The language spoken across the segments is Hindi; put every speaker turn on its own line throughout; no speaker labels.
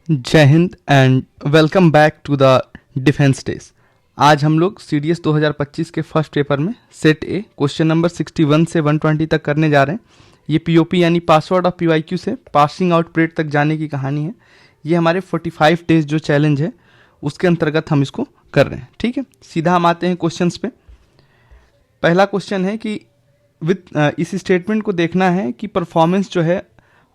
जय Hind and welcome back to the defence days. आज हम लोग सीडीएस 2025 के फर्स्ट पेपर में सेट ए क्वेश्चन नंबर 61 से 120 तक करने जा रहे हैं। ये पीओपी यानी पासवर्ड ऑफ पीवाईक्यू से पासिंग आउट परेड तक जाने की कहानी है। ये हमारे 45 डेज जो चैलेंज है उसके अंतर्गत हम इसको कर रहे हैं। ठीक है, सीधा हम आते हैं क्वेश्चंस पे। पहला क्वेश्चन है कि इस स्टेटमेंट को देखना है कि परफॉर्मेंस जो है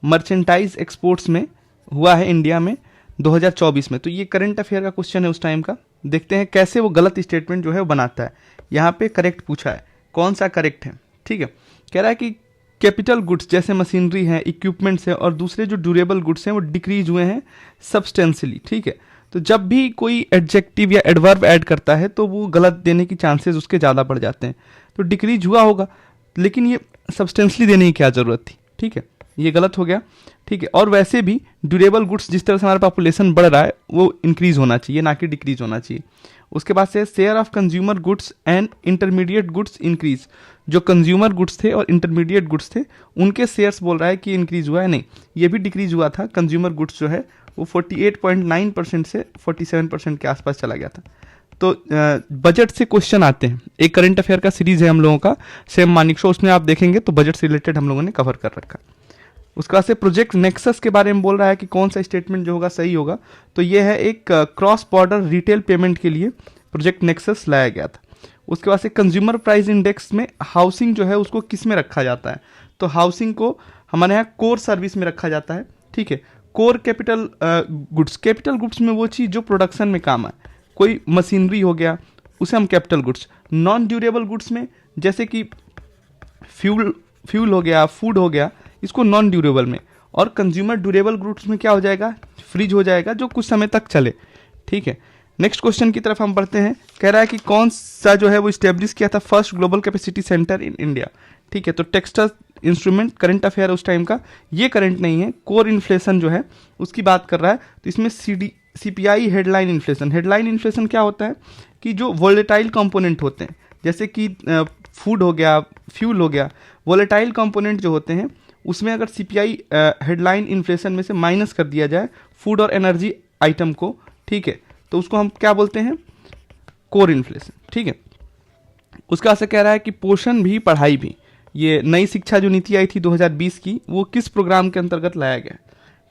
मर्चेंटाइज एक्सपोर्ट्स में हुआ है इंडिया में 2024 में। तो ये करंट अफेयर का क्वेश्चन है उस टाइम का। देखते हैं कैसे वो गलत स्टेटमेंट जो है वो बनाता है। यहाँ पे करेक्ट पूछा है, कौन सा करेक्ट है। ठीक है, कह रहा है कि कैपिटल गुड्स जैसे मशीनरी है, इक्विपमेंट्स है और दूसरे जो ड्यूरेबल गुड्स हैं वो डिक्रीज हुए हैं सब्सटेंशियली। ठीक है, तो जब भी कोई एडजेक्टिव या एडवर्ब ऐड करता है तो वो गलत देने की चांसेस उसके ज़्यादा बढ़ जाते हैं। तो डिक्रीज हुआ होगा, लेकिन ये सब्सटेंशियली देने की क्या ज़रूरत थी। ठीक है, ये गलत हो गया। ठीक है, और वैसे भी ड्यूरेबल गुड्स जिस तरह से हमारा पॉपुलेशन बढ़ रहा है वो इंक्रीज होना चाहिए, ना कि डिक्रीज होना चाहिए। उसके बाद से share of consumer goods and intermediate goods increase. जो कंज्यूमर गुड्स थे और इंटरमीडिएट गुड्स थे उनके शेयर्स बोल रहा है कि इंक्रीज हुआ है, नहीं, ये भी डिक्रीज हुआ था। कंज्यूमर गुड्स जो है वो 48.9% से 47% के आसपास चला गया था। तो बजट से क्वेश्चन आते हैं। एक करंट अफेयर का सीरीज है हम लोगों का, सेम मानिक शो, उसमें आप देखेंगे तो बजट से रिलेटेड हम लोगों ने कवर कर रखा। उसके बाद से प्रोजेक्ट नेक्सस के बारे में बोल रहा है कि कौन सा स्टेटमेंट जो होगा सही होगा। तो ये है एक क्रॉस बॉर्डर रिटेल पेमेंट के लिए प्रोजेक्ट नेक्सस लाया गया था। उसके बाद से कंज्यूमर प्राइस इंडेक्स में हाउसिंग जो है उसको किस में रखा जाता है। तो हाउसिंग को हमारे यहाँ कोर सर्विस में रखा जाता है। ठीक है, core capital goods, capital goods में वो चीज़ जो प्रोडक्शन में काम आए, कोई मशीनरी हो गया उसे हम capital goods. Non durable goods में जैसे कि फ्यूल हो गया, फूड हो गया, इसको नॉन ड्यूरेबल में। और कंज्यूमर ड्यूरेबल गुड्स में क्या हो जाएगा, फ्रिज हो जाएगा जो कुछ समय तक चले। ठीक है, नेक्स्ट क्वेश्चन की तरफ हम बढ़ते हैं। कह रहा है कि कौन सा जो है वो इस्टेब्लिश किया था first global capacity centre in India. ठीक है, तो टेक्सटाइल इंस्ट्रूमेंट करंट अफेयर उस टाइम का, ये करंट नहीं है। कोर इन्फ्लेशन जो है उसकी बात कर रहा है। तो इसमें CPI headline inflation. Headline inflation क्या होता है कि जो वोलेटाइल कंपोनेंट होते हैं जैसे कि फूड हो गया, फ्यूल हो गया, वोलेटाइल कंपोनेंट जो होते हैं उसमें अगर सीपीआई हेडलाइन इन्फ्लेशन में से माइनस कर दिया जाए फूड और एनर्जी आइटम को, ठीक है, तो उसको हम क्या बोलते हैं, कोर इन्फ्लेशन। ठीक है, उसका ऐसा कह रहा है कि पोषण भी पढ़ाई भी, ये नई शिक्षा जो नीति आई थी 2020 की, वो किस प्रोग्राम के अंतर्गत लाया गया है।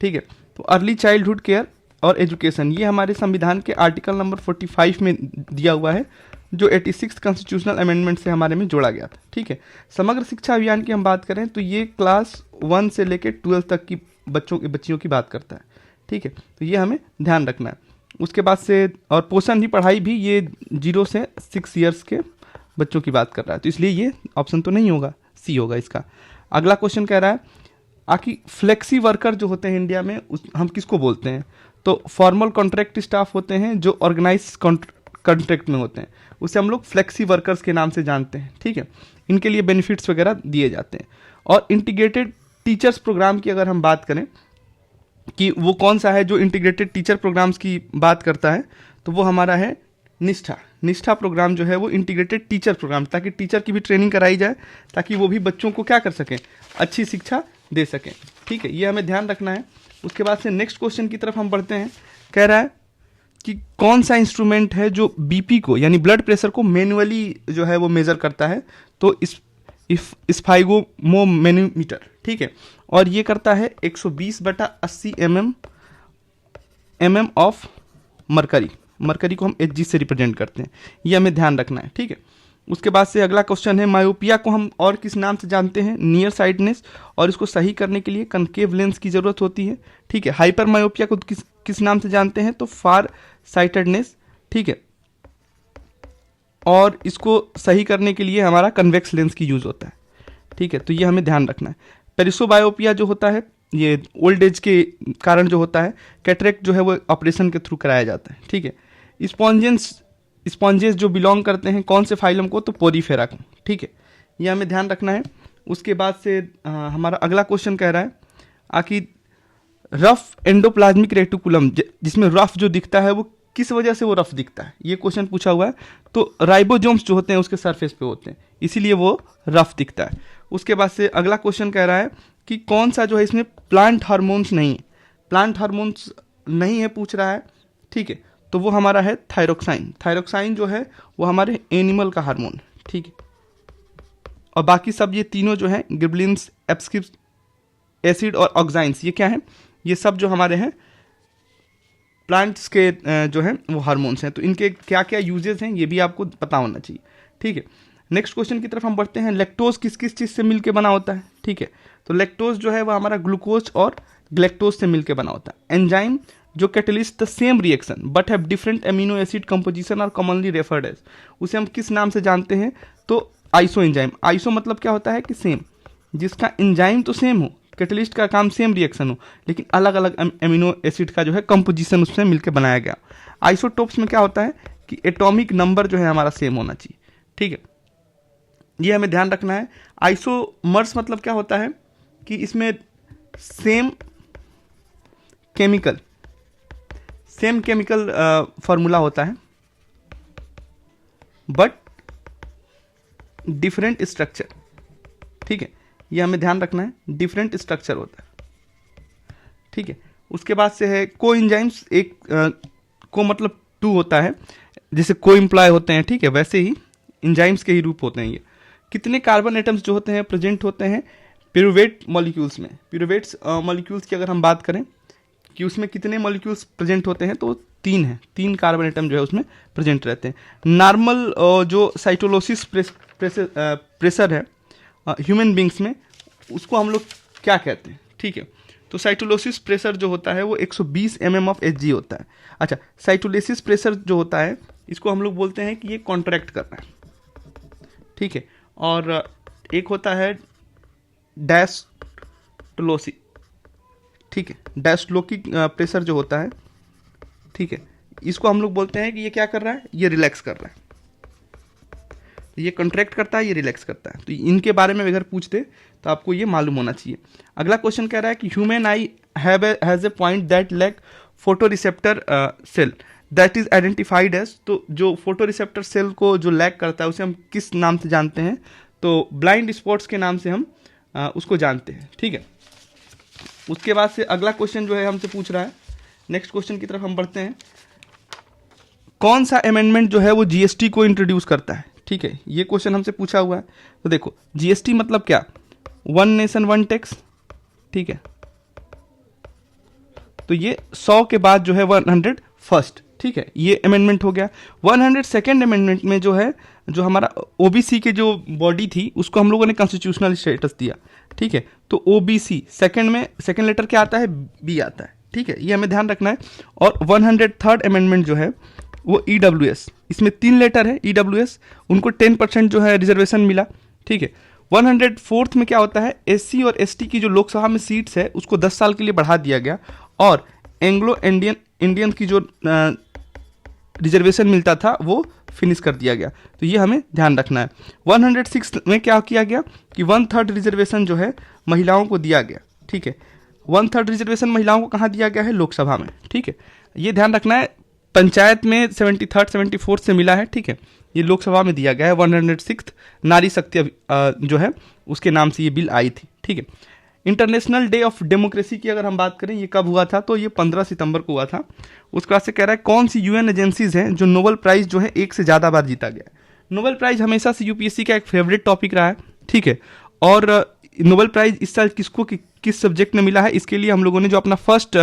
ठीक है, तो अर्ली चाइल्डहुड केयर और एजुकेशन, ये हमारे संविधान के आर्टिकल नंबर 45 में दिया हुआ है जो 86 कॉन्स्टिट्यूशनल अमेंडमेंट से हमारे में जोड़ा गया था। ठीक है, समग्र शिक्षा अभियान की हम बात करें तो ये क्लास 1 से लेकर 12 तक की बच्चियों की बात करता है। ठीक है, तो ये हमें ध्यान रखना है। उसके बाद से और पोषण ही पढ़ाई भी, ये 0 से 6 ईयर्स के बच्चों की बात कर रहा है, तो इसलिए ये ऑप्शन तो नहीं होगा, सी होगा इसका। अगला क्वेश्चन कह रहा है आखिर फ्लेक्सी वर्कर जो होते हैं इंडिया में हम किसको बोलते हैं। तो फॉर्मल कॉन्ट्रैक्ट स्टाफ होते हैं जो ऑर्गेनाइज कॉन्ट्रैक्ट में होते हैं, उसे हम लोग फ्लेक्सी वर्कर्स के नाम से जानते हैं। ठीक है, इनके लिए बेनिफिट्स वगैरह दिए जाते हैं। और इंटीग्रेटेड टीचर्स प्रोग्राम की अगर हम बात करें कि वो कौन सा है जो इंटीग्रेटेड टीचर प्रोग्राम्स की बात करता है, तो वो हमारा है निष्ठा प्रोग्राम जो है वो इंटीग्रेटेड टीचर प्रोग्राम, ताकि टीचर की भी ट्रेनिंग कराई जाए ताकि वो भी बच्चों को क्या कर सकें, अच्छी शिक्षा दे सकें। ठीक है, ये हमें ध्यान रखना है। उसके बाद से नेक्स्ट क्वेश्चन की तरफ हम बढ़ते हैं। कह रहा है कि कौन सा इंस्ट्रूमेंट है जो बीपी को यानी ब्लड प्रेशर को मैन्युअली जो है वो मेजर करता है। तो स्फाइगोमोमेनोमीटर। ठीक है, और ये करता है 120/80 mm ऑफ मरकरी को हम एचजी से रिप्रेजेंट करते हैं, ये हमें ध्यान रखना है। ठीक है, उसके बाद से अगला क्वेश्चन है मायोपिया को हम और किस नाम से जानते हैं, नियर साइटनेस, और इसको सही करने के लिए कनकेव लेंस की जरूरत होती है। ठीक है, हाइपर मायोपिया को किस नाम से जानते हैं, तो फार साइटेडनेस। ठीक है, और इसको सही करने के लिए हमारा कन्वेक्स लेंस की यूज होता है। ठीक है, तो ये हमें ध्यान रखना है। पेरिसोबायोपिया जो होता है ये ओल्ड एज के कारण जो होता है, कैटरेक्ट जो है वो ऑपरेशन के थ्रू कराया जाता है। ठीक है, स्पॉन्जेस जो बिलोंग करते हैं कौन से फाइलम को, तो पोरीफेरा को। ठीक है, ये हमें ध्यान रखना है। उसके बाद से हमारा अगला क्वेश्चन कह रहा है आखिर रफ एंडोप्लाज्मिक रेटिकुलम जिसमें रफ जो दिखता है वो किस वजह से वो रफ दिखता है, ये क्वेश्चन पूछा हुआ है। तो राइबोसोम्स जो होते हैं उसके सरफेस पे होते हैं, इसीलिए वो रफ दिखता है। उसके बाद से अगला क्वेश्चन कह रहा है कि कौन सा जो है इसमें प्लांट हार्मोन्स नहीं है। प्लांट हार्मोन्स नहीं है पूछ रहा है, ठीक है, तो वो हमारा है थायरोक्साइन। थायरोक्साइन जो है वो हमारे एनिमल का हार्मोन, ठीक है। और बाकी सब ये तीनों जो है गिबलिन्स, एब्सिक्स एसिड और ऑक्साइंस, ये क्या है, ये सब जो हमारे हैं प्लांट्स के जो हैं वो हार्मोन्स हैं। तो इनके क्या क्या यूजेस हैं ये भी आपको पता होना चाहिए, ठीक है। नेक्स्ट क्वेश्चन की तरफ हम बढ़ते हैं। लैक्टोज किस किस चीज़ से मिलके बना होता है, ठीक है। तो लैक्टोज जो है वो हमारा ग्लूकोज और ग्लैक्टोज से मिलके बना होता है। एंजाइम जो catalyst the same reaction but have different amino acid composition are commonly referred as, उसे हम किस नाम से जानते हैं, तो आइसो एंजाइम। आइसो मतलब क्या होता है कि सेम, जिसका एंजाइम तो सेम हो, कैटलिस्ट का काम सेम रिएक्शन हो, लेकिन अलग अलग अमीनो एसिड का जो है कंपोजिशन उसमें मिलकर बनाया गया। आइसोटोप्स में क्या होता है कि एटॉमिक नंबर जो है हमारा सेम होना चाहिए, ठीक है, ये हमें ध्यान रखना है। आइसोमर्स मतलब क्या होता है कि इसमें सेम केमिकल फॉर्मूला होता है बट डिफरेंट स्ट्रक्चर, ठीक है, ये हमें ध्यान रखना है, डिफरेंट स्ट्रक्चर होता है, ठीक है। उसके बाद से है को एंजाइम्स, एक को मतलब टू होता है, जैसे को इम्प्लॉय होते हैं, ठीक है, वैसे ही एंजाइम्स के ही रूप होते हैं ये। कितने कार्बन एटम्स जो होते हैं प्रेजेंट होते हैं पिरुवेट मॉलिक्यूल्स में। पिरुवेट्स मॉलिक्यूल्स की अगर हम बात करें कि उसमें कितने मॉलिक्यूल्स प्रेजेंट होते हैं, तो 3 है, 3 कार्बन एटम जो है उसमें प्रेजेंट रहते हैं। नॉर्मल जो साइटोलोसिस प्रेशर है ह्यूमन बींग्स में, उसको हम लोग क्या कहते हैं, ठीक है। तो साइटोलोसिस प्रेशर जो होता है वो 120 mm ऑफ Hg होता है। अच्छा, साइटोलिसिस प्रेशर जो होता है इसको हम लोग बोलते हैं कि ये कॉन्ट्रैक्ट कर रहा है, ठीक है। और एक होता है डायस्टोलोसी, ठीक है, डायस्टोलोकिक प्रेशर जो होता है, ठीक है, इसको हम लोग बोलते हैं कि ये क्या कर रहा है, ये रिलैक्स कर रहा है। ये कॉन्ट्रैक्ट करता है, ये रिलैक्स करता है। तो इनके बारे में अगर पूछते तो आपको ये मालूम होना चाहिए। अगला क्वेश्चन कह रहा है कि human eye has a point that lack photo receptor cell that is identified as, तो जो फोटो रिसेप्टर सेल को जो लैक करता है उसे हम किस नाम से जानते हैं, तो ब्लाइंड स्पॉट्स के नाम से हम उसको जानते हैं, ठीक है। उसके बाद से अगला क्वेश्चन जो है हमसे पूछ रहा है, नेक्स्ट क्वेश्चन की तरफ हम बढ़ते हैं। कौन सा अमेंडमेंट जो है वो जीएसटी को इंट्रोड्यूस करता है, ठीक है, ये क्वेश्चन हमसे पूछा हुआ है। तो देखो जीएसटी मतलब क्या, वन नेशन वन टैक्स, ठीक है, तो ये 100 के बाद जो है 101st, ठीक है, ये अमेंडमेंट हो गया। 102nd अमेंडमेंट में जो है, जो हमारा ओबीसी के जो बॉडी थी उसको हम लोगों ने कॉन्स्टिट्यूशनल स्टेटस दिया, ठीक है। तो ओबीसी सेकंड में सेकंड लेटर क्या आता है, बी आता है, ठीक है, ये हमें ध्यान रखना है। और 103rd अमेंडमेंट जो है वो ईडब्ल्यूएस, इसमें 3 लेटर है ईडब्ल्यूएस, उनको 10% जो है रिजर्वेशन मिला, ठीक है। 104th में क्या होता है, एससी और एसटी की जो लोकसभा में सीट्स है उसको 10 साल के लिए बढ़ा दिया गया, और एंग्लो इंडियन की जो रिजर्वेशन मिलता था वो फिनिश कर दिया गया। तो ये हमें ध्यान रखना है। 106 में क्या किया गया कि 1/3 रिजर्वेशन जो है महिलाओं को दिया गया, ठीक है। 1/3 रिजर्वेशन महिलाओं को कहाँ दिया गया है, लोकसभा में, ठीक है, ये ध्यान रखना है। पंचायत में 73rd 74th से मिला है, ठीक है, ये लोकसभा में दिया गया है। 106th नारी शक्ति जो है उसके नाम से ये बिल आई थी, ठीक है। इंटरनेशनल डे ऑफ डेमोक्रेसी की अगर हम बात करें, ये कब हुआ था, तो ये 15 सितंबर को हुआ था। उसके बाद से कह रहा है कौन सी यूएन एजेंसीज हैं जो नोबेल प्राइज जो है एक से ज़्यादा बार जीता गया है। नोबेल प्राइज हमेशा से यूपीएससी का एक फेवरेट टॉपिक रहा है, ठीक है। और नोबेल प्राइज इस साल किसको किस सब्जेक्ट में मिला है, इसके लिए हम लोगों ने जो अपना फर्स्ट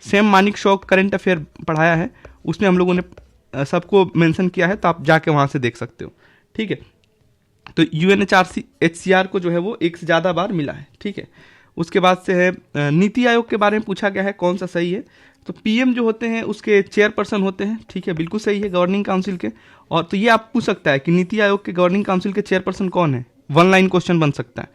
सैम मानिकशॉ करंट अफेयर पढ़ाया है उसमें हम लोगों ने सबको मेंशन किया है, तो आप जाके वहाँ से देख सकते हो, ठीक है। तो यूएनएचसीआर को जो है वो एक से ज़्यादा बार मिला है, ठीक है। उसके बाद से है नीति आयोग के बारे में पूछा गया है, कौन सा सही है, तो पीएम जो होते हैं उसके चेयरपर्सन होते हैं, ठीक है, बिल्कुल सही है, गवर्निंग काउंसिल के। और तो ये आप पूछ सकता है कि नीति आयोग के गवर्निंग काउंसिल के चेयरपर्सन कौन है, 1 लाइन क्वेश्चन बन सकता है।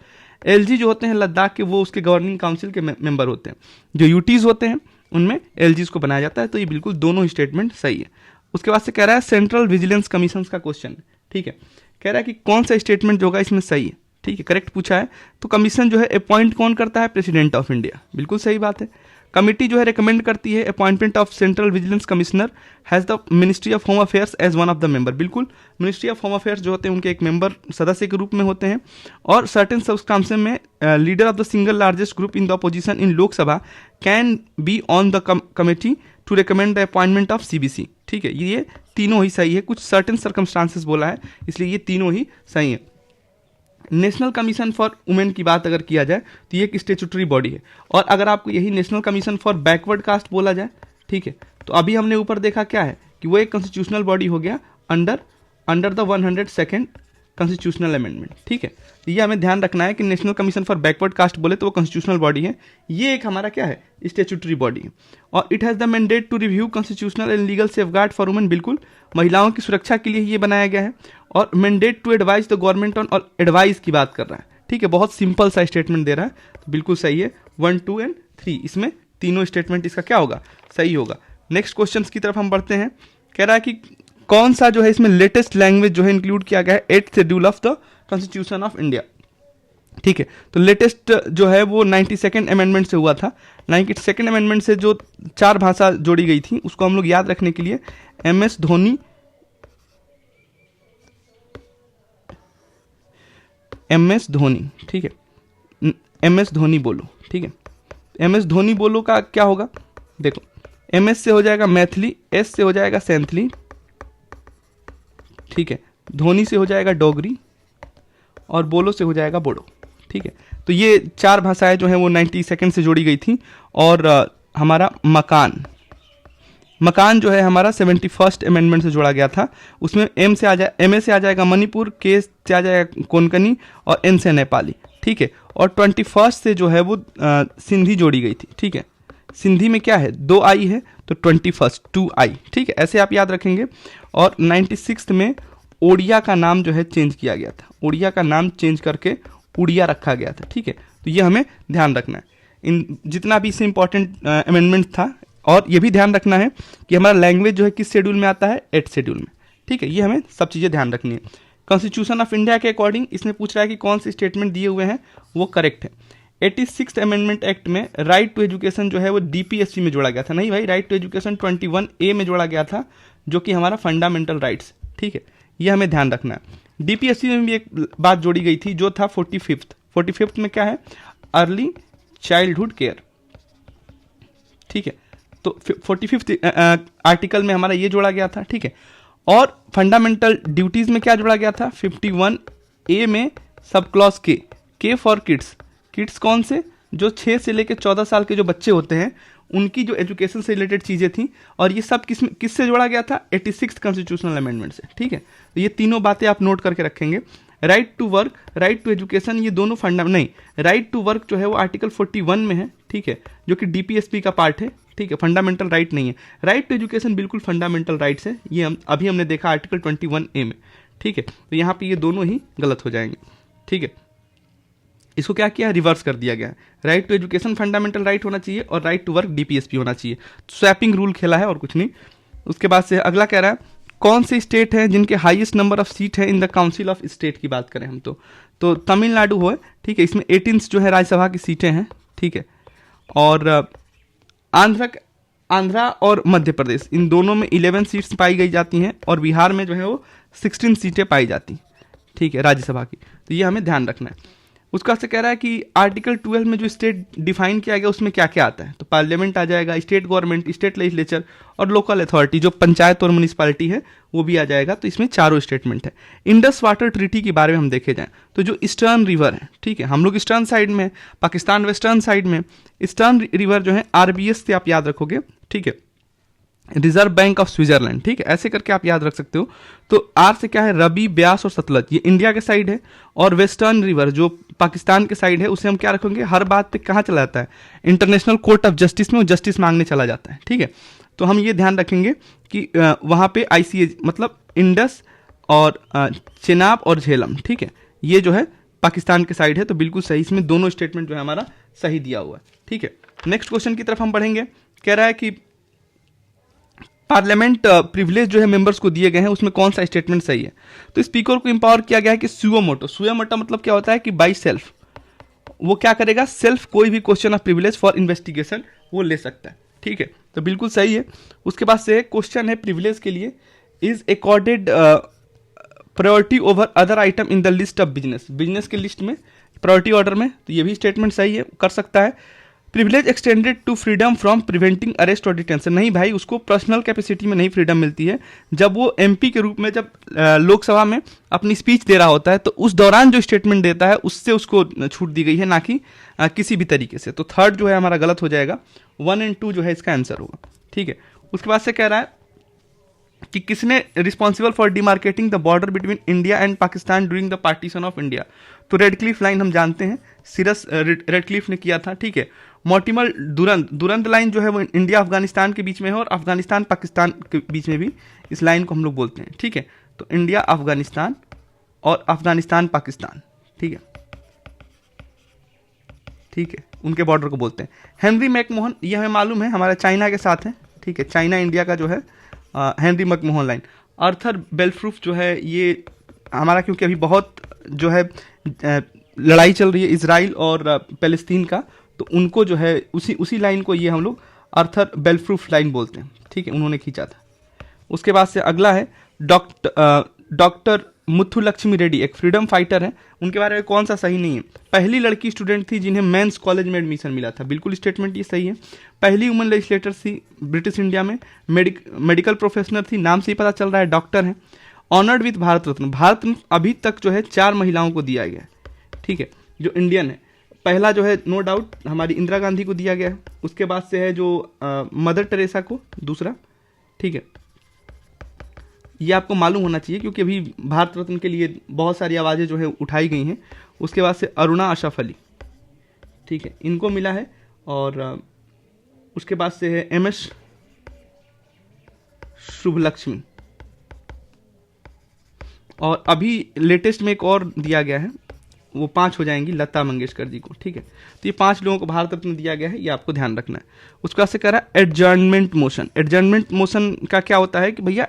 एलजी जो होते हैं लद्दाख के, वो उसके गवर्निंग काउंसिल के मेंबर होते हैं। जो यूटीज होते हैं उनमें एलजीज को बनाया जाता है। तो ये बिल्कुल दोनों ही स्टेटमेंट सही है। उसके बाद से कह रहा है सेंट्रल विजिलेंस कमीशन का क्वेश्चन, ठीक है, कह रहा है कि कौन सा स्टेटमेंट जो होगा इसमें सही है, ठीक है, करेक्ट पूछा है। तो कमीशन जो है अपॉइंट कौन करता है, प्रेसिडेंट ऑफ इंडिया, बिल्कुल सही बात है। कमिटी जो है रिकमेंड करती है appointment of central vigilance commissioner has the ministry of home affairs as one of the member, बिल्कुल मिनिस्ट्री ऑफ होम अफेयर्स जो होते हैं उनके एक मेंबर सदस्य के रूप में होते हैं। और सर्टेन सर्कमस्टेंसेस में leader of the single largest group in the opposition in Lok Sabha can be on the committee to recommend the appointment of CBC. ठीक है, ये तीनों ही सही है, कुछ सर्टेन सर्कमस्टांसेस बोला है, इसलिए ये तीनों ही सही है। नेशनल कमीशन फॉर वुमेन की बात अगर किया जाए तो ये एक स्टेचुटरी बॉडी है, और अगर आपको यही national commission for backward caste बोला जाए, ठीक है, तो अभी हमने ऊपर देखा क्या है कि वो एक कॉन्स्टिट्यूशनल बॉडी हो गया under the 102nd constitutional amendment. ठीक है, तो ये हमें ध्यान रखना है कि national commission for backward caste बोले तो वो कॉन्स्टिट्यूशनल बॉडी है, ये एक हमारा क्या है, स्टेचुटरी बॉडी है। और it has the mandate to review constitutional and legal safeguard for women, बिल्कुल महिलाओं की सुरक्षा के लिए ये बनाया गया है। और mandate to advise the government on, और एडवाइस की बात कर रहा है। ठीक है, बहुत सिंपल सा स्टेटमेंट दे रहा है, तो बिल्कुल सही है। 1, 2 एंड 3 इसमें तीनों स्टेटमेंट इसका क्या होगा, सही होगा। नेक्स्ट क्वेश्चन की तरफ हम बढ़ते हैं। कह रहा है कि कौन सा जो है इसमें लेटेस्ट लैंग्वेज जो है इंक्लूड किया गया है 8th schedule of the constitution of India. ठीक है, तो लेटेस्ट जो है वो 92nd अमेंडमेंट से हुआ था। 92nd अमेंडमेंट से जो 4 भाषा जोड़ी गई थी उसको हम लोग याद रखने के लिए MS धोनी, ठीक है, MS धोनी बोलो। ठीक है, MS धोनी बोलो का क्या होगा, देखो MS से हो जाएगा मैथिली, S से हो जाएगा सैंथली, ठीक है, धोनी से हो जाएगा डोगरी, और बोलो से हो जाएगा बोडो। ठीक है, तो ये 4 भाषाएं जो हैं वो 92nd से जोड़ी गई थी। और हमारा मकान जो है हमारा 71st अमेंडमेंट से जोड़ा गया था। उसमें M से आ जाएगा मणिपुर, K से आ जाएगा कोंकणी, और N से नेपाली। ठीक है, और 21st से जो है वो सिंधी जोड़ी गई थी। ठीक है, सिंधी में क्या है, 2 आई है, तो 21st 2 आई। ठीक है, ऐसे आप याद रखेंगे। और 96th में ओडिया का नाम जो है चेंज किया गया था, ओडिया का नाम चेंज करके उड़िया रखा गया था। ठीक है, तो ये हमें ध्यान रखना है। इन जितना भी इससे इंपॉर्टेंट अमेंडमेंट था, और ये भी ध्यान रखना है कि हमारा लैंग्वेज जो है किस शेड्यूल में आता है, 8th शेड्यूल में। ठीक है, ये हमें सब चीज़ें ध्यान रखनी है। कॉन्स्टिट्यूशन ऑफ इंडिया के अकॉर्डिंग इसमें पूछ रहा है कि कौन से स्टेटमेंट दिए हुए हैं वो करेक्ट है। 86th अमेंडमेंट एक्ट में राइट टू एजुकेशन जो है वो DPSC में जोड़ा गया था। नहीं भाई, राइट टू एजुकेशन 21A में जोड़ा गया था, जो कि हमारा फंडामेंटल राइट्स। ठीक है, ये हमें ध्यान रखना है। DPSC में भी एक बात जोड़ी गई थी जो था 45th में क्या है, अर्ली चाइल्डहुड केयर। ठीक है, तो 45th आर्टिकल में हमारा ये जोड़ा गया था। ठीक है, और फंडामेंटल ड्यूटीज में क्या जोड़ा गया था, 51A में सब क्लॉज के फॉर किड्स कौन से, जो 6 से लेकर 14 साल के जो बच्चे होते हैं उनकी जो एजुकेशन से रिलेटेड चीज़ें थी। और ये सब किससे जोड़ा गया था, 86th कॉन्स्टिट्यूशनल अमेंडमेंट से। ठीक है, तो ये तीनों बातें आप नोट करके रखेंगे। Right to work, right to education, ये दोनों राइट टू वर्क जो है वो आर्टिकल 41 में है। ठीक है, जो कि DPSP का पार्ट है। ठीक है, फंडामेंटल राइट नहीं है। राइट टू एजुकेशन बिल्कुल हमने राइट्स है, ये अभी हमने देखा आर्टिकल 21A में। ठीक है, तो यहाँ पे ये दोनों ही गलत हो जाएंगे। ठीक है, इसको क्या किया, रिवर्स कर दिया गया है। Right to education fundamental right होना चाहिए, और राइट टू वर्क DPSP होना चाहिए। स्वैपिंग रूल खेला है और कुछ नहीं। उसके बाद से अगला कह रहा है कौन से स्टेट हैं जिनके हाईएस्ट नंबर ऑफ सीट है in the council of state की बात करें हम तो तमिलनाडु हो। ठीक है, इसमें 18 जो है राज्यसभा की सीटें हैं। ठीक है, और आंध्रा और मध्य प्रदेश, इन दोनों में 11 सीट्स पाई गई जाती हैं, और बिहार में जो है वो 16 सीटें पाई जाती हैं। ठीक है, राज्यसभा की, तो ये हमें ध्यान रखना है। उसका से कह रहा है कि आर्टिकल 12 में जो स्टेट डिफाइन किया गया उसमें क्या क्या आता है, तो पार्लियामेंट आ जाएगा, स्टेट गवर्नमेंट, स्टेट लेजिस्लेचर, और लोकल अथॉरिटी जो पंचायत और म्यूनिसिपैलिटी है वो भी आ जाएगा। तो इसमें चारों स्टेटमेंट है। इंडस वाटर ट्रीटी के बारे में हम देखे जाएं तो जो ईस्टर्न रिवर है, ठीक है, हम लोग ईस्टर्न साइड में, पाकिस्तान वेस्टर्न साइड में, ईस्टर्न रिवर जो है RBS से आप याद रखोगे। ठीक है, रिजर्व बैंक ऑफ स्विट्जरलैंड। ठीक है, ऐसे करके आप याद रख सकते हो। तो R से क्या है, रबी, ब्यास और सतलज, ये इंडिया के साइड है। और वेस्टर्न रिवर जो पाकिस्तान के साइड है उसे हम क्या रखेंगे, हर बात पे कहाँ चला जाता है, इंटरनेशनल कोर्ट ऑफ जस्टिस में वो जस्टिस मांगने चला जाता है। ठीक है, तो हम ये ध्यान रखेंगे कि वहाँ पे ICJ मतलब इंडस और चेनाब और झेलम, ठीक है, ये जो है पाकिस्तान के साइड है। तो बिल्कुल सही, इसमें दोनों स्टेटमेंट जो है हमारा सही दिया हुआ है। ठीक है, नेक्स्ट क्वेश्चन की तरफ हम बढ़ेंगे। कह रहा है कि पार्लियामेंट प्रिविलेज जो है मेंबर्स को दिए गए हैं, उसमें कौन सा स्टेटमेंट सही है। तो स्पीकर को एम्पावर किया गया है कि सुओ मोटो मतलब क्या होता है कि बाई सेल्फ वो क्या करेगा, सेल्फ कोई भी question of privilege for investigation वो ले सकता है। ठीक है, तो बिल्कुल सही है। उसके बाद से क्वेश्चन है प्रिविलेज के लिए, is accorded priority over other item in the list of business के लिस्ट में प्रायोरिटी ऑर्डर में, तो ये भी स्टेटमेंट सही है, कर सकता है। Privilege extended to freedom from preventing arrest और डिटेंशन। नहीं भाई, उसको पर्सनल कैपेसिटी में नहीं फ्रीडम मिलती है। जब वो एमपी के रूप में जब लोकसभा में अपनी स्पीच दे रहा होता है तो उस दौरान जो स्टेटमेंट देता है उससे उसको छूट दी गई है, ना कि किसी भी तरीके से। तो थर्ड जो है हमारा गलत हो जाएगा, 1 और 2 जो है इसका आंसर होगा। ठीक है, उसके बाद से कह रहा है कि किसने responsible for demarcating the border between India and Pakistan during the partition of India. तो रेडक्लिफ लाइन हम जानते हैं, सिरस रेडक्लिफ ने किया था। ठीक है, मोर्टिमर दुरंत लाइन जो है वो इंडिया अफगानिस्तान के बीच में है और अफगानिस्तान पाकिस्तान के बीच में भी इस लाइन को हम लोग बोलते हैं। ठीक है, तो इंडिया अफगानिस्तान और अफगानिस्तान पाकिस्तान, ठीक है, ठीक है, उनके बॉर्डर को बोलते हैं। हेनरी मैकमोहन, ये हमें मालूम है हमारा चाइना के साथ है। ठीक है, चाइना इंडिया का जो है हेनरी मैकमोहन लाइन। आर्थर बेल्फ्रूफ जो है ये हमारा, क्योंकि अभी बहुत जो है लड़ाई चल रही है इजराइल और पैलेस्तीन का, तो उनको जो है उसी लाइन को ये हम लोग आर्थर बेल्फ्रूफ लाइन बोलते हैं। ठीक है, उन्होंने खींचा था। उसके बाद से अगला है डॉक्टर मुथुलक्ष्मी रेड्डी, एक फ्रीडम फाइटर है। उनके बारे में कौन सा सही नहीं है? पहली लड़की स्टूडेंट थी जिन्हें मेंस कॉलेज में एडमिशन मिला था, बिल्कुल स्टेटमेंट ये सही है। पहली वुमेन लेजिस्लेटर थी ब्रिटिश इंडिया में। मेडिकल प्रोफेशनल थी, नाम से ही पता चल रहा है, डॉक्टर है। ऑनर्ड विथ भारत रत्न, भारत रत्न अभी तक जो है 4 महिलाओं को दिया गया है। ठीक है, जो इंडियन है। पहला जो है नो डाउट हमारी इंदिरा गांधी को दिया गया है। उसके बाद से है जो मदर टेरेसा को दूसरा। ठीक है, ये आपको मालूम होना चाहिए क्योंकि अभी भारत रत्न के लिए बहुत सारी आवाज़ें जो है उठाई गई हैं। उसके बाद से अरुणा अशरफ अली, ठीक है, इनको मिला है। और उसके बाद से है MS शुभलक्ष्मी। और अभी लेटेस्ट में एक और दिया गया है, वो 5 हो जाएंगी, लता मंगेशकर जी को। ठीक है, तो ये 5 लोगों को भारत रत्न दिया गया है, ये आपको ध्यान रखना है। उसके बाद से कह रहा है एडजर्नमेंट मोशन। एडजर्नमेंट मोशन का क्या होता है कि भैया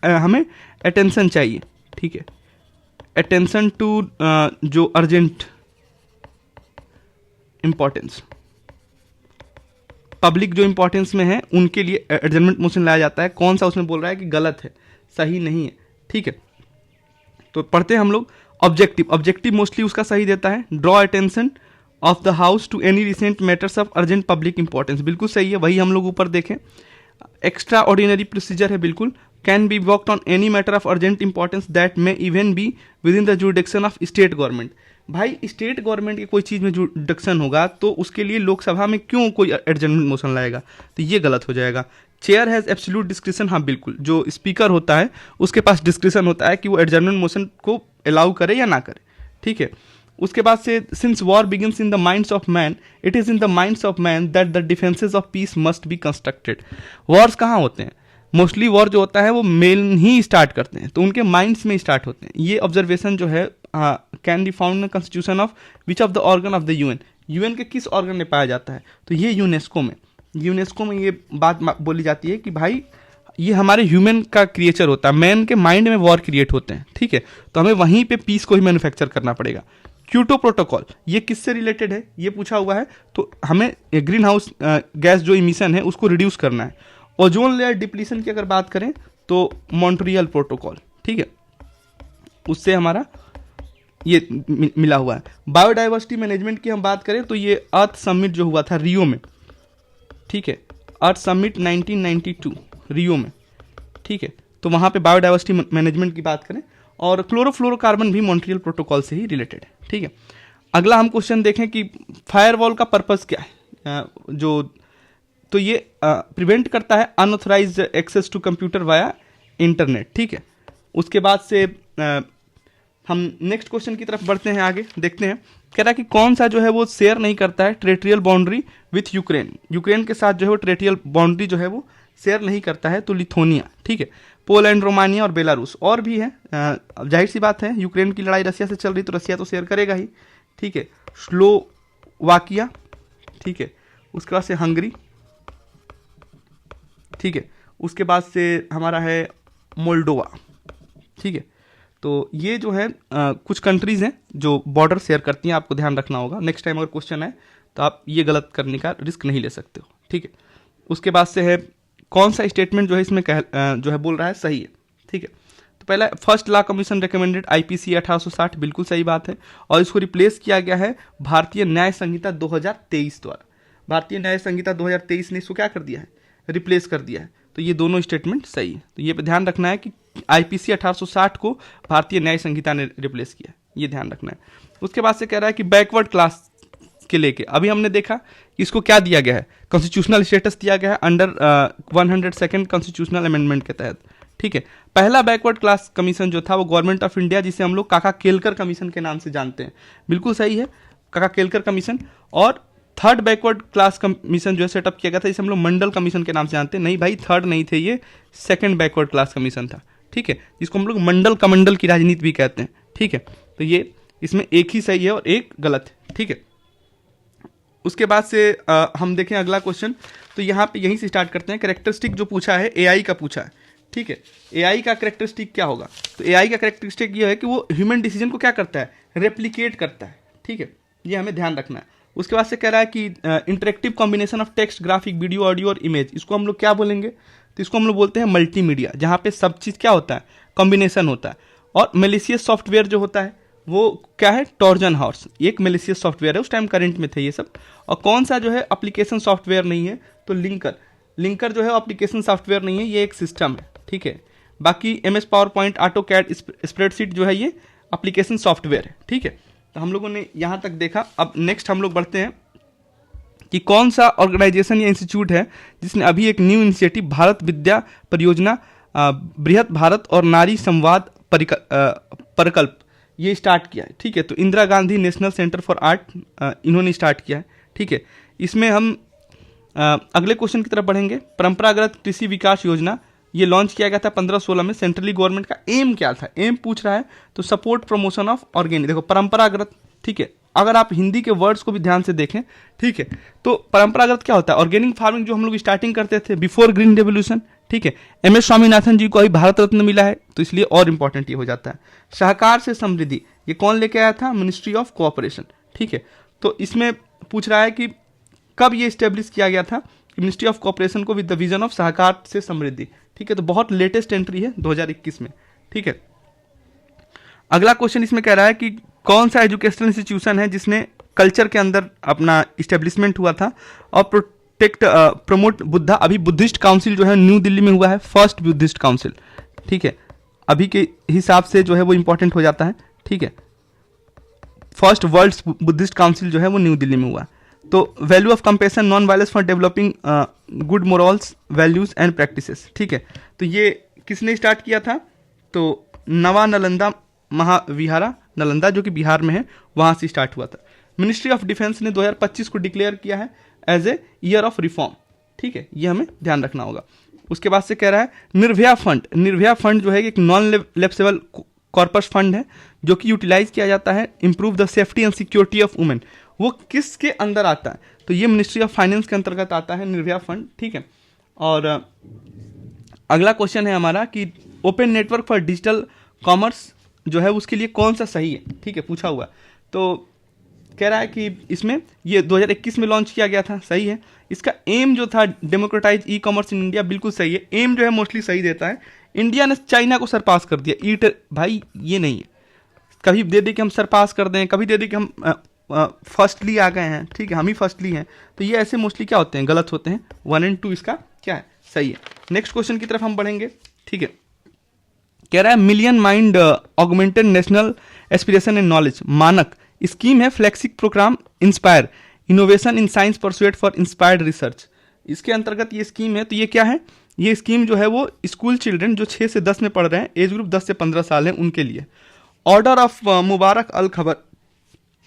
हमें अटेंशन चाहिए। ठीक है, अटेंशन टू जो अर्जेंट इंपॉर्टेंस, पब्लिक जो इंपॉर्टेंस में है उनके लिए एडजर्नमेंट मोशन लाया जाता है। कौन सा उसमें बोल रहा है कि गलत है, सही नहीं है। ठीक है, तो पढ़ते हैं हम लोग। ऑब्जेक्टिव मोस्टली उसका सही देता है। Draw attention of the house to any recent matters of urgent public importance, बिल्कुल सही है, वही हम लोग ऊपर देखें। एक्स्ट्रा ऑर्डिनरी प्रोसीजर है, बिल्कुल। Can be worked on any matter of urgent importance that may even be with in the जुडिक्शन of state government. भाई स्टेट गवर्नमेंट की कोई चीज़ में जुडिक्शन होगा तो उसके लिए लोकसभा में क्यों कोई एडजर्नमेंट मोशन लाएगा, तो ये गलत हो जाएगा। चेयर हैज़ एब्सोल्यूट डिस्क्रिशन, हाँ बिल्कुल, जो स्पीकर होता है उसके पास डिस्क्रिशन होता है कि वो एडजर्नमेंट मोशन को अलाउ करे या ना करे। ठीक है, उसके बाद से since war begins in the minds of man, it is in the minds of man that the defences of peace must be constructed. Wars कहाँ होते हैं? मोस्टली वॉर जो होता है वो मेल ही स्टार्ट करते हैं, तो उनके माइंड्स में स्टार्ट होते हैं। ये ऑब्जर्वेशन जो है can be found in constitution of which of the organ of the UN. UN के किस ऑर्गन में पाया जाता है? तो ये यूनेस्को में ये बात बोली जाती है कि भाई ये हमारे ह्यूमन का क्रिएचर होता है, मैन के माइंड में वॉर क्रिएट होते हैं। ठीक है, तो हमें वहीं पे पीस को ही मैन्युफैक्चर करना पड़ेगा। क्योटो प्रोटोकॉल ये किससे रिलेटेड है, ये पूछा हुआ है। तो हमें ग्रीन हाउस गैस जो इमिशन है उसको रिड्यूस करना है। ओजोन लेयर डिप्लीशन की अगर बात करें तो मॉन्ट्रियल प्रोटोकॉल, ठीक है, उससे हमारा ये मिला हुआ है। बायोडाइवर्सिटी मैनेजमेंट की हम बात करें तो ये अर्थ समिट जो हुआ था रियो में, ठीक है, अर्थ समिट 1992 रियो में। ठीक है, तो वहाँ पे बायोडाइवर्सिटी मैनेजमेंट की बात करें। और क्लोरोफ्लोरोकार्बन भी मॉन्ट्रियल प्रोटोकॉल से ही रिलेटेड है। ठीक है, अगला हम क्वेश्चन देखें कि फायरवॉल का पर्पस क्या है। तो ये प्रिवेंट करता है unauthorised access to computer via internet. ठीक है, उसके बाद से हम नेक्स्ट क्वेश्चन की तरफ बढ़ते हैं, आगे देखते हैं। कह रहा है कि कौन सा जो है वो शेयर नहीं करता है territorial boundary with Ukraine. Ukraine के साथ जो है वो टेरिटोरियल बाउंड्री जो है वो शेयर नहीं करता है, तो लिथुआनिया। ठीक है, पोलैंड, रोमानिया और बेलारूस और भी है। अब जाहिर सी बात है यूक्रेन की लड़ाई रसिया से चल रही तो रसिया तो शेयर करेगा ही। ठीक है, स्लोवाकिया, ठीक है, उसके बाद से हंगरी, ठीक है, उसके बाद से हमारा है मोल्डोवा। ठीक है, तो ये जो है कुछ कंट्रीज हैं जो बॉर्डर शेयर करती हैं, आपको ध्यान रखना होगा। नेक्स्ट टाइम अगर क्वेश्चन है तो आप ये गलत करने का रिस्क नहीं ले सकते हो। ठीक है, उसके बाद से है कौन सा स्टेटमेंट जो है इसमें जो है बोल रहा है सही है। ठीक है, तो पहला first law commission recommended IPC 1860, बिल्कुल सही बात है। और इसको रिप्लेस किया गया है भारतीय न्याय संहिता 2023 द्वारा। भारतीय न्याय संहिता 2023 ने इसको क्या कर दिया है, रिप्लेस कर दिया है। तो ये दोनों स्टेटमेंट सही है। तो ये पे ध्यान रखना है कि आईपीसी 1860 को भारतीय न्याय संहिता ने रिप्लेस किया, ये ध्यान रखना है। उसके बाद से कह रहा है कि बैकवर्ड क्लास के लेके अभी हमने देखा कि इसको क्या दिया गया है, कॉन्स्टिट्यूशनल स्टेटस दिया गया है अंडर 102nd कॉन्स्टिट्यूशनल अमेंडमेंट के तहत। ठीक है, पहला बैकवर्ड क्लास कमीशन जो था वो गवर्नमेंट ऑफ इंडिया, जिसे हम लोग काका केलकर कमीशन के नाम से जानते हैं, बिल्कुल सही है, काका केलकर कमीशन। और थर्ड बैकवर्ड क्लास कमीशन जो है सेटअप किया गया था, जिसे हम लोग मंडल कमीशन के नाम से जानते हैं। नहीं भाई, थर्ड नहीं थे, ये सेकंड बैकवर्ड क्लास कमीशन था। ठीक है, जिसको हम लोग मंडल कमंडल की राजनीति भी कहते हैं। ठीक है, तो ये इसमें एक ही सही है और एक गलत है। ठीक है, उसके बाद से हम देखें अगला क्वेश्चन। तो यहाँ पे यहीं से स्टार्ट करते हैं। कैरेक्टरिस्टिक जो पूछा है एआई का पूछा है। ठीक है, एआई का कैरेक्टरिस्टिक क्या होगा? तो एआई का कैरेक्टरिस्टिक ये है कि वो ह्यूमन डिसीजन को क्या करता है, रेप्लिकेट करता है। ठीक है, ये हमें ध्यान रखना है। उसके बाद से कह रहा है कि interactive combination of text, graphic, video, audio और इमेज, इसको हम लोग क्या बोलेंगे? तो इसको हम लोग बोलते हैं मल्टीमीडिया, जहाँ पे सब चीज़ क्या होता है, कॉम्बिनेशन होता है। और मेलिशियस सॉफ्टवेयर जो होता है वो क्या है, ट्रोजन हॉर्स, एक मेलिशियस सॉफ्टवेयर है, उस टाइम करंट में थे ये सब। और कौन सा जो है एप्लीकेशन सॉफ्टवेयर नहीं है, तो लिंकर। लिंकर जो है एप्लीकेशन सॉफ्टवेयर नहीं है, ये एक सिस्टम है। ठीक है, बाकी MS PowerPoint, AutoCAD, spreadsheet जो है ये एप्लीकेशन सॉफ्टवेयर है। ठीक है, तो हम लोगों ने यहाँ तक देखा। अब नेक्स्ट हम लोग बढ़ते हैं कि कौन सा ऑर्गेनाइजेशन या इंस्टीट्यूट है जिसने अभी एक न्यू इनिशिएटिव भारत विद्या परियोजना, बृहत भारत और नारी संवाद परिकल्प ये स्टार्ट किया है। ठीक है, तो Indira Gandhi national centre for art इन्होंने स्टार्ट किया है। ठीक है, इसमें हम अगले क्वेश्चन की तरफ बढ़ेंगे। परंपरागत कृषि विकास योजना ये लॉन्च किया गया था 1516 में। सेंट्रली गवर्नमेंट का एम क्या था? एम पूछ रहा है, तो सपोर्ट प्रमोशन ऑफ ऑर्गेनिक। देखो परंपरागत, ठीक है, अगर आप हिंदी के वर्ड्स को भी ध्यान से देखें, ठीक है, तो परंपरागत क्या होता है? ऑर्गेनिक फार्मिंग जो हम लोग स्टार्टिंग करते थे बिफोर ग्रीन रेवोल्यूशन। ठीक है, MS स्वामीनाथन जी को अभी भारत रत्न मिला है, तो इसलिए और इंपॉर्टेंट ये हो जाता है। सहकार से समृद्धि ये कौन लेके आया था? Ministry of cooperation. ठीक है, तो इसमें पूछ रहा है कि कब ये स्टेब्लिश किया गया था, मिनिस्ट्री ऑफ कोऑपरेशन को विद द विजन ऑफ सहकार से समृद्धि। ठीक है, तो बहुत लेटेस्ट एंट्री है 2021 में। ठीक है, अगला क्वेश्चन इसमें कह रहा है कि कौन सा एजुकेशनल इंस्टीट्यूशन है जिसने कल्चर के अंदर अपना इस्टेब्लिशमेंट हुआ था और प्रोटेक्ट प्रमोट बुद्धा। अभी बुद्धिस्ट काउंसिल जो है न्यू दिल्ली में हुआ है, फर्स्ट बुद्धिस्ट काउंसिल। ठीक है, अभी के हिसाब से जो है वो इंपॉर्टेंट हो जाता है। ठीक है, फर्स्ट वर्ल्ड बुद्धिस्ट काउंसिल जो है वो न्यू दिल्ली में हुआ। तो value of compassion, non violence for developing good morals, values and practices. ठीक है, तो ये किसने स्टार्ट किया था? तो नवा नालंदा महाविहारा नालंदा जो कि बिहार में है, वहां से स्टार्ट हुआ था। मिनिस्ट्री ऑफ डिफेंस ने 2025 को डिक्लेयर किया है as a year of reform. ठीक है, ये हमें ध्यान रखना होगा। उसके बाद से कह रहा है निर्भया फंड। निर्भया फंड जो है एक नॉन लैप्सेबल कॉर्पस फंड है जो कि यूटिलाइज किया जाता है improve the safety and security of women. वो किसके अंदर आता है? तो ये मिनिस्ट्री ऑफ फाइनेंस के अंतर्गत आता है निर्भया फंड। ठीक है, और अगला क्वेश्चन है हमारा कि open network for digital commerce जो है उसके लिए कौन सा सही है? ठीक है, पूछा हुआ। तो कह रहा है कि इसमें ये 2021 में लॉन्च किया गया था, सही है। इसका एम जो था democratise e commerce in India, बिल्कुल सही है। एम जो है मोस्टली सही देता है। इंडिया ने चाइना को सरपास कर दिया। भाई ये नहीं है, कभी दे दे कि हम सरपास कर दें, कभी दे दे कि हम फर्स्टली आ गए हैं। ठीक है, हम ही फर्स्टली हैं, तो ये ऐसे मोस्टली क्या होते हैं, गलत होते हैं। 1 और 2 इसका क्या है, सही है। नेक्स्ट क्वेश्चन की तरफ हम बढ़ेंगे। ठीक है, कह रहा है million mind augmented national aspiration and knowledge MANAK scheme है flagship programme inspire innovation in science pursuit for inspired research. इसके अंतर्गत ये स्कीम है। तो ये क्या है? ये स्कीम जो है वो स्कूल चिल्ड्रन जो 6 से 10 में पढ़ रहे हैं, एज ग्रुप 10 से 15 साल है, उनके लिए। ऑर्डर ऑफ मुबारक अल खबर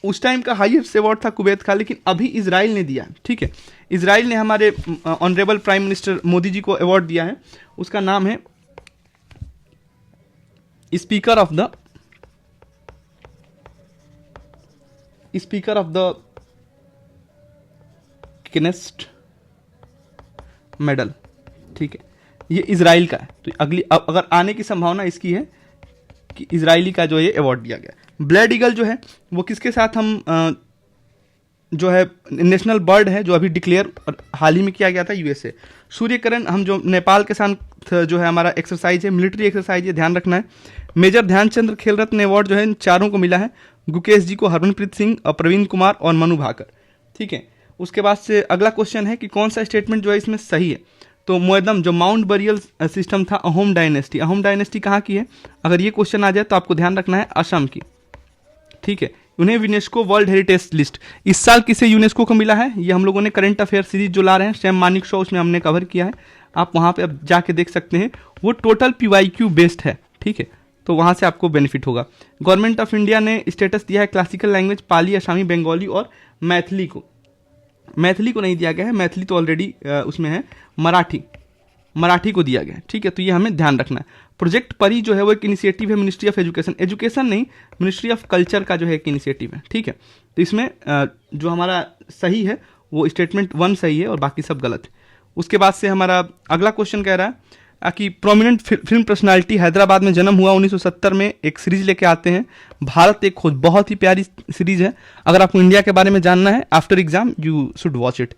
उस टाइम का हाईएस्ट अवार्ड था कुवैत का, लेकिन अभी इजराइल ने दिया है। ठीक है, इजराइल ने हमारे honourable prime minister Modi ji को अवार्ड दिया है। उसका नाम है स्पीकर ऑफ द किनेस्ट मेडल। ठीक है, ये इजराइल का है। तो अगली अगर आने की संभावना इसकी है कि इजरायली का जो ये अवार्ड दिया गया। ब्लैड ईगल जो है वो किसके साथ हम जो है नेशनल बर्ड है, जो अभी डिक्लेयर हाल ही में किया गया था USA। सूर्यकिरण हम जो नेपाल के साथ जो है हमारा एक्सरसाइज है, मिलिट्री एक्सरसाइज है, ध्यान रखना है। मेजर ध्यानचंद्र खेल रत्न अवार्ड जो है इन चारों को मिला है, गुकेश जी को, हरमनप्रीत सिंह और प्रवीण कुमार और मनु भाकर। ठीक है, उसके बाद से अगला क्वेश्चन है कि कौन सा स्टेटमेंट जो है इसमें सही है। तो मोयदम जो माउंट बरियल सिस्टम था अहोम डायनेस्टी कहाँ की है? अगर ये क्वेश्चन आ जाए तो आपको ध्यान रखना है असम की, ठीक है। उन्हें यूनेस्को वर्ल्ड हेरिटेज लिस्ट इस साल किसे यूनेस्को को मिला है? ये हम लोगों ने करंट अफेयर सीरीज जो ला रहे हैं सैम मानिक शो, उसमें हमने कवर किया है, आप वहाँ पे अब जाके देख सकते हैं। वो टोटल PYQ बेस्ड है, ठीक है, तो वहाँ से आपको बेनिफिट होगा। गवर्नमेंट ऑफ इंडिया ने स्टेटस दिया है क्लासिकल लैंग्वेज पाली, असामी, बंगाली और मैथिली को नहीं दिया गया है, मैथिली तो ऑलरेडी उसमें है, मराठी को दिया गया है, ठीक है, तो ये हमें ध्यान रखना है। प्रोजेक्ट परी जो है वो एक इनिशिएटिव है मिनिस्ट्री ऑफ एजुकेशन नहीं, मिनिस्ट्री ऑफ कल्चर का जो है एक इनिशिएटिव है, ठीक है। तो इसमें जो हमारा सही है वो स्टेटमेंट 1 सही है और बाकी सब गलत है। उसके बाद से हमारा अगला क्वेश्चन कह रहा है कि प्रोमिनेंट फिल्म पर्सनालिटी हैदराबाद में जन्म हुआ 1970 में, एक सीरीज लेके आते हैं भारत एक खोज, बहुत ही प्यारी सीरीज है। अगर आपको इंडिया के बारे में जानना है after exam you should watch it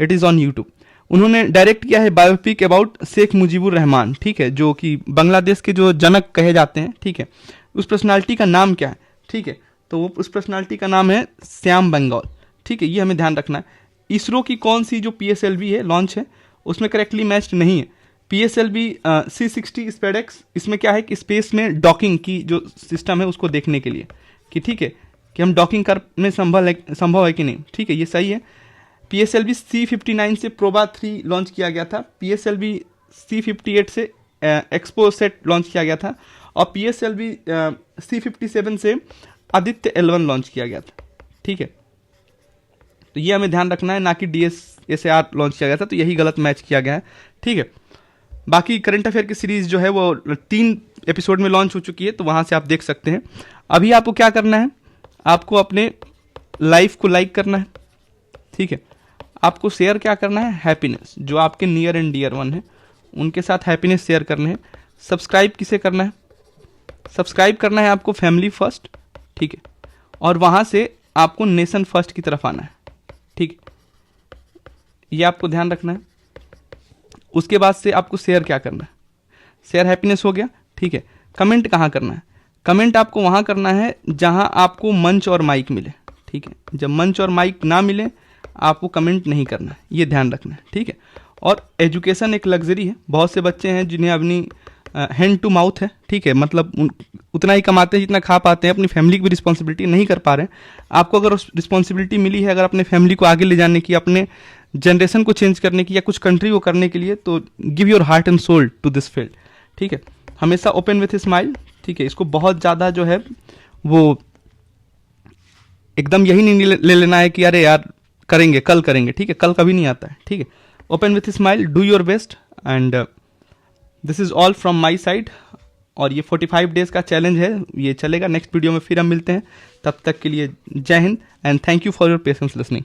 is on YouTube. उन्होंने डायरेक्ट किया है बायोपिक अबाउट शेख मुजीबुर रहमान, ठीक है, जो कि बांग्लादेश के जो जनक कहे जाते हैं, ठीक है। उस पर्सनालिटी का नाम क्या है? ठीक है, तो वो उस पर्सनालिटी का नाम है श्याम बेंगल, ठीक है, ये हमें ध्यान रखना है। इसरो की कौन सी जो PSLV है लॉन्च है उसमें करेक्टली मैच्ड नहीं है। PSLV C60 स्पेडेक्स, इसमें क्या है कि स्पेस में डॉकिंग की जो सिस्टम है उसको देखने के लिए कि ठीक है कि हम डॉकिंग करने संभव है कि नहीं, ठीक है, ये सही है। PSLV C59 से प्रोबा 3 लॉन्च किया गया था, PSLV C58 से एक्सपोसेट लॉन्च किया गया था और PSLV C57 से आदित्य L1 लॉन्च किया गया था, ठीक है। तो ये हमें ध्यान रखना है, ना कि DSSAR लॉन्च किया गया था, तो यही गलत मैच किया गया है, ठीक है। बाकी करंट अफेयर की सीरीज जो है वो 3 एपिसोड में लॉन्च हो चुकी है, तो वहाँ से आप देख सकते हैं। अभी आपको क्या करना है, आपको अपने लाइफ को लाइक करना है, ठीक है, आपको शेयर क्या करना है, हैप्पीनेस, जो आपके नियर एंड डियर वन है उनके साथ हैप्पीनेस शेयर करने हैं। सब्सक्राइब किसे करना है? सब्सक्राइब करना है आपको फैमिली फर्स्ट, ठीक है, और वहाँ से आपको नेशन फर्स्ट की तरफ आना है, ठीक है, ये आपको ध्यान रखना है। उसके बाद से आपको शेयर क्या करना है, शेयर हैप्पीनेस हो गया, ठीक है। कमेंट कहाँ करना है? कमेंट आपको वहाँ करना है जहाँ आपको मंच और माइक मिले, ठीक है। जब मंच और माइक ना मिले आपको कमेंट नहीं करना है, ये ध्यान रखना है, ठीक है। और एजुकेशन एक लग्जरी है, बहुत से बच्चे हैं जिन्हें अपनी हैंड टू माउथ है, ठीक है, मतलब उतना ही कमाते हैं जितना खा पाते हैं, अपनी फैमिली की भी रिस्पॉन्सिबिलिटी नहीं कर पा रहे हैं। आपको अगर रिस्पॉन्सिबिलिटी मिली है अगर अपने फैमिली को आगे ले जाने की, अपने जनरेशन को चेंज करने की या कुछ कंट्री को करने के लिए, तो give your heart and soul to this field, ठीक है। हमेशा ओपन विथ स्माइल, ठीक है, इसको बहुत ज़्यादा जो है वो एकदम यही नहीं ले लेना है कि अरे यार करेंगे कल करेंगे, ठीक है, कल कभी नहीं आता है, ठीक है। Open with smile, do your best and this is all from my side. और ये 45 डेज का चैलेंज है, ये चलेगा। नेक्स्ट वीडियो में फिर हम मिलते हैं, तब तक के लिए जय Hind and thank you for your patience listening.